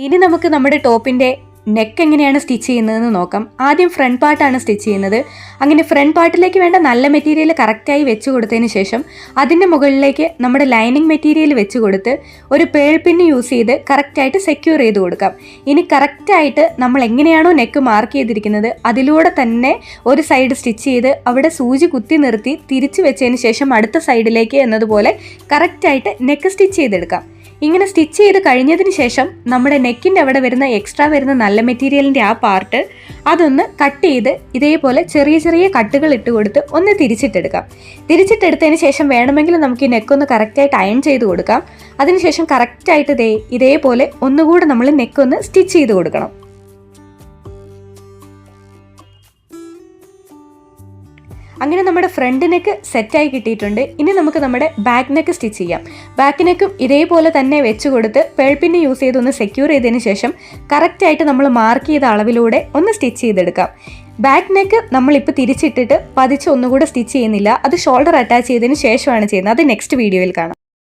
ഇനി നമുക്ക് നമ്മുടെ ടോപ്പിൻ്റെ നെക്ക് എങ്ങനെയാണ് സ്റ്റിച്ച് ചെയ്യുന്നതെന്ന് നോക്കാം. ആദ്യം ഫ്രണ്ട് പാർട്ടാണ് സ്റ്റിച്ച് ചെയ്യുന്നത്. അങ്ങനെ ഫ്രണ്ട് പാർട്ടിലേക്ക് വേണ്ട നല്ല മെറ്റീരിയൽ കറക്റ്റായി വെച്ച് കൊടുത്തതിന് ശേഷം അതിൻ്റെ മുകളിലേക്ക് നമ്മുടെ ലൈനിങ് മെറ്റീരിയൽ വെച്ച് കൊടുത്ത് ഒരു പേൾ പിന്ന് യൂസ് ചെയ്ത് കറക്റ്റായിട്ട് സെക്യൂർ ചെയ്ത് കൊടുക്കാം. ഇനി കറക്റ്റായിട്ട് നമ്മൾ എങ്ങനെയാണോ നെക്ക് മാർക്ക് ചെയ്തിരിക്കുന്നത് അതിലൂടെ തന്നെ ഒരു സൈഡ് സ്റ്റിച്ച് ചെയ്ത് അവിടെ സൂചി കുത്തി നിർത്തി തിരിച്ച് വെച്ചതിന് ശേഷം അടുത്ത സൈഡിലേക്ക് എന്നതുപോലെ കറക്റ്റായിട്ട് നെക്ക് സ്റ്റിച്ച് ചെയ്തെടുക്കാം. ഇങ്ങനെ സ്റ്റിച്ച് ചെയ്ത് കഴിഞ്ഞതിന് ശേഷം നമ്മുടെ നെക്കിൻ്റെ അവിടെ വരുന്ന എക്സ്ട്രാ വരുന്ന നല്ല മെറ്റീരിയലിൻ്റെ ആ പാർട്ട് അതൊന്ന് കട്ട് ചെയ്ത് ഇതേപോലെ ചെറിയ ചെറിയ കട്ടുകൾ ഇട്ട് കൊടുത്ത് ഒന്ന് തിരിച്ചിട്ടെടുക്കാം. തിരിച്ചിട്ടെടുത്തതിന് ശേഷം വേണമെങ്കിൽ നമുക്ക് ഈ നെക്കൊന്ന് കറക്റ്റായിട്ട് അയൺ ചെയ്ത് കൊടുക്കാം. അതിനുശേഷം കറക്റ്റായിട്ട് ഇതേപോലെ ഒന്നുകൂടെ നമ്മൾ നെക്കൊന്ന് സ്റ്റിച്ച് ചെയ്ത് കൊടുക്കണം. അങ്ങനെ നമ്മുടെ ഫ്രണ്ട് നെക്ക് സെറ്റായി കിട്ടിയിട്ടുണ്ട്. ഇനി നമുക്ക് നമ്മുടെ ബാക്ക് നെക്ക് സ്റ്റിച്ച് ചെയ്യാം. ബാക്ക് നെക്കും ഇതേപോലെ തന്നെ വെച്ച് കൊടുത്ത് പേൾപ്പിന്നെ യൂസ് ചെയ്ത് ഒന്ന് സെക്യൂർ ചെയ്തതിന് ശേഷം കറക്റ്റായിട്ട് നമ്മൾ മാർക്ക് ചെയ്ത അളവിലൂടെ ഒന്ന് സ്റ്റിച്ച് ചെയ്തെടുക്കാം. ബാക്ക് നെക്ക് നമ്മളിപ്പോൾ തിരിച്ചിട്ടിട്ട് പതിച്ച് ഒന്നുകൂടെ സ്റ്റിച്ച് ചെയ്യുന്നില്ല. അത് ഷോൾഡർ അറ്റാച്ച് ചെയ്തതിന് ശേഷമാണ് ചെയ്യുന്നത്. അത് നെക്സ്റ്റ് വീഡിയോയിൽ കാണാം.